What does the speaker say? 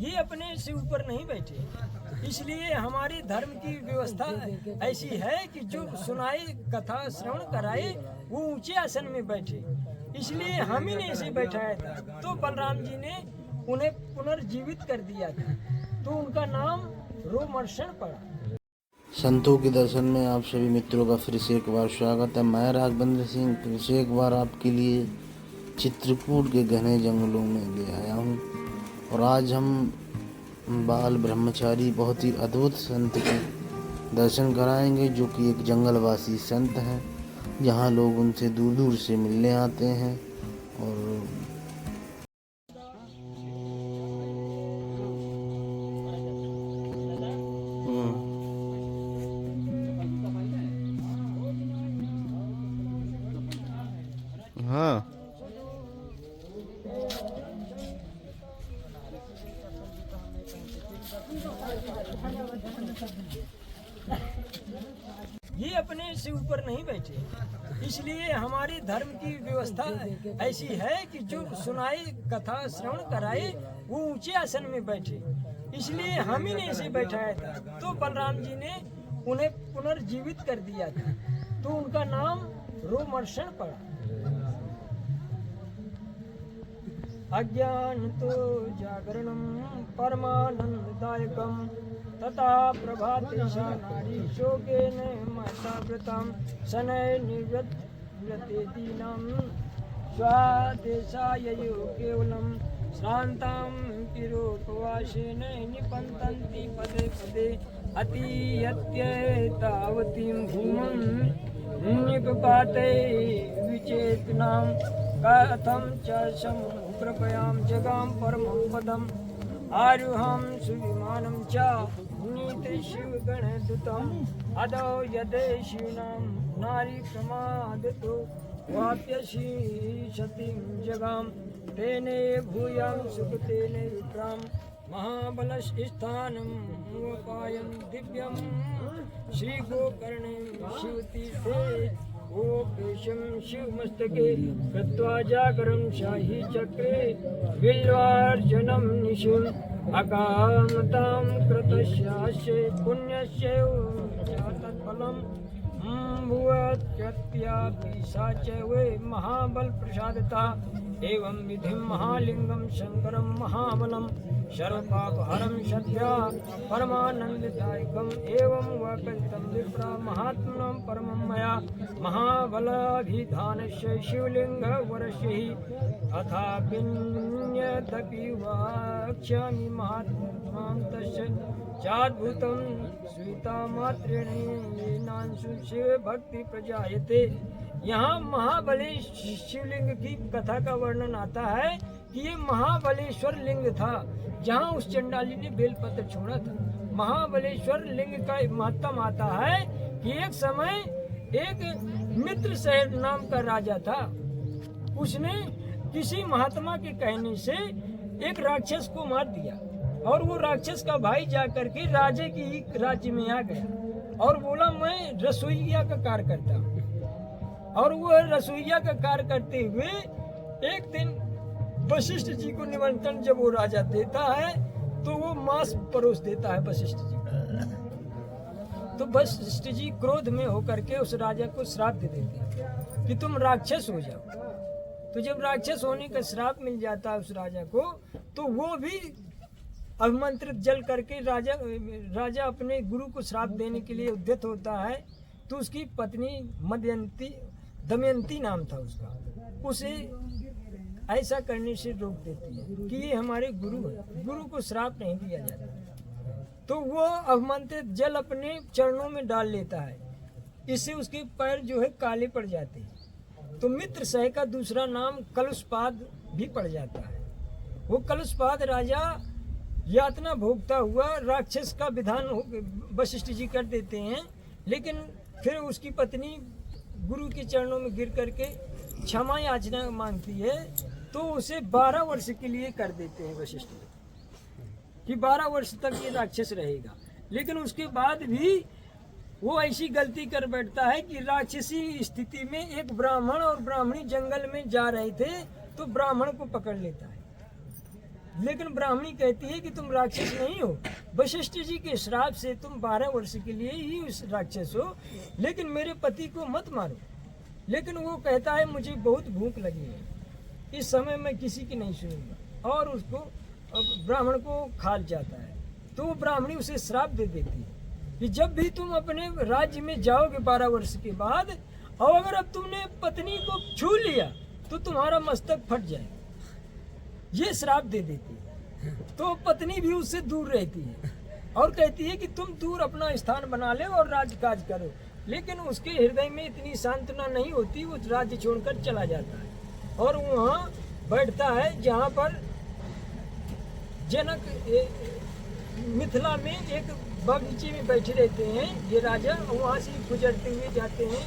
ये अपने से ऊपर नहीं बैठे। इसलिए हमारे धर्म की व्यवस्था ऐसी है कि जो सुनाए, कथा श्रवण कराए, वो ऊंचे आसन में बैठे। इसलिए हम ही ने इसे बैठाया था, तो बलराम जी ने उन्हें पुनर्जीवित कर दिया था, तो उनका नाम रोमर्षण पड़ा। संतों के दर्शन में आप सभी मित्रों का फिर से एक बार स्वागत है। मैं राघवेंद्र सिंह फिर से एक बार आपके लिए चित्रकूट के घने जंगलों में ले आया हूँ। और आज हम बाल ब्रह्मचारी बहुत ही अद्भुत संत के दर्शन कराएंगे, जो कि एक जंगलवासी संत हैं, जहाँ लोग उनसे दूर दूर से मिलने आते हैं। और हाँ, ये अपने से ऊपर नहीं बैठे। इसलिए हमारे धर्म की व्यवस्था ऐसी है कि जो सुनाए, कथा श्रवण कराए, वो ऊंचे आसन में बैठे। इसलिए हम ही ने इसे बैठाया था, तो बलराम जी ने उन्हें पुनर्जीवित कर दिया था, तो उनका नाम रोमर्षण पड़ा। अज्ञानतो जागरणं परमानंददायकं तथा प्रभाते सा नारी शोकेन महतावृतं शनैः निवृत्ते दीनां स्वादेशाय यो केवलं श्रान्तां पिरोपवासेन निपतन्ति पदे पदे अतीयत्येतावतीं भूमं निपपाते विचेतनां कथं च समुद्रपयां जगां परमं पदम् आरुहं सुविमानं च नीतिशिवगणदूतम् अदौ यदे शिवनां नारी प्रमादतो वाप्यशीषतीं जगां तेने भूयां सुखतेन विप्रां महाबलस्थानं उपायं दिव्यं श्रीगोकर्णे शिवतीर्थे गोपेशं शिवमस्तके कृत्वा जागरं शाही चक्रे बिल्वार्चनं निशुम् अकामतां कृतस्यास्य पुण्यस्यैव तत्फलं भुवत्यत्यापि सा च वै महाबल प्रसादता एवं विधिं महालिंगं शंकरं महाबलं सर्वपापहरं सद्या परमानंददायकम् एवं वकल्पितं विप्रा महात्मनं परमं मया महाबलाभिधानस्य शिवलिंगवरस्य हि अथापिन्यदपि वाक्ष्यामि महात्मां तस्य चाद्भुतं स्वीतामात्रेण येनांशु शिव भक्ति प्रजायते। यहाँ महाबली शिवलिंग की कथा का वर्णन आता है कि ये महाबलेश्वर लिंग था, जहाँ उस चंडाली ने बेलपत्र छोड़ा था। महाबलेश्वर लिंग का महत्व आता है कि एक समय एक मित्र शहर नाम का राजा था, उसने किसी महात्मा के कहने से एक राक्षस को मार दिया, और वो राक्षस का भाई जाकर के राजे की राज्य में आ गया और बोला मैं रसोइया का कार्य करता हूँ। और वो रसोइया का कार्य करते हुए एक दिन वशिष्ठ जी को निमंत्रण जब वो राजा देता है तो वो मांस परोस देता है वशिष्ठ जी। तो वशिष्ठ जी क्रोध में होकर के उस राजा को श्राप दे देते हैं कि तुम राक्षस हो जाओ। तो जब राक्षस होने का श्राप मिल जाता है उस राजा को, तो वो भी अभिमंत्रित जल करके राजा अपने गुरु को श्राप देने के लिए उद्यत होता है। तो उसकी पत्नी दमयंती नाम था उसका, उसे ऐसा करने से रोक देती है कि ये हमारे गुरु है, गुरु को श्राप नहीं दिया जाता। तो वो अभिमंत्रित जल अपने चरणों में डाल लेता है, इससे उसके पैर जो है काले पड़ जाते हैं। तो मित्र सह का दूसरा नाम कलुषपाद भी पड़ जाता है। वो कलुषपाद राजा यातना भोगता हुआ राक्षस का विधान वशिष्ठ जी कर देते हैं, लेकिन फिर उसकी पत्नी गुरु के चरणों में गिर करके क्षमा याचना मांगती है, तो उसे 12 वर्ष के लिए कर देते हैं वशिष्ठ कि 12 वर्ष तक ये राक्षस रहेगा। लेकिन उसके बाद भी वो ऐसी गलती कर बैठता है कि राक्षसी स्थिति में एक ब्राह्मण और ब्राह्मणी जंगल में जा रहे थे, तो ब्राह्मण को पकड़ लेता है लेकिन ब्राह्मणी कहती है कि तुम राक्षस नहीं हो, वशिष्ठ जी के श्राप से तुम 12 वर्ष के लिए ही उस राक्षस हो, लेकिन मेरे पति को मत मारो। लेकिन वो कहता है मुझे बहुत भूख लगी है, इस समय मैं किसी की नहीं सुनूंगा, और उसको ब्राह्मण को खा जाता है। तो वो ब्राह्मणी उसे श्राप दे देती है कि जब भी तुम अपने राज्य में जाओगे 12 वर्ष के बाद, और अगर अब तुमने पत्नी को छू लिया तो तुम्हारा मस्तक फट जाएगा, ये श्राप दे देती है। तो पत्नी भी उससे दूर रहती है और कहती है कि तुम दूर अपना स्थान बना ले और राजकाज करो, लेकिन उसके हृदय में इतनी सांत्वना नहीं होती, वो राज्य छोड़कर चला जाता है और वहाँ बैठता है जहाँ पर जनक मिथिला में एक बगीचे में बैठे रहते हैं ये राजा, वहाँ से गुजरते हुए जाते हैं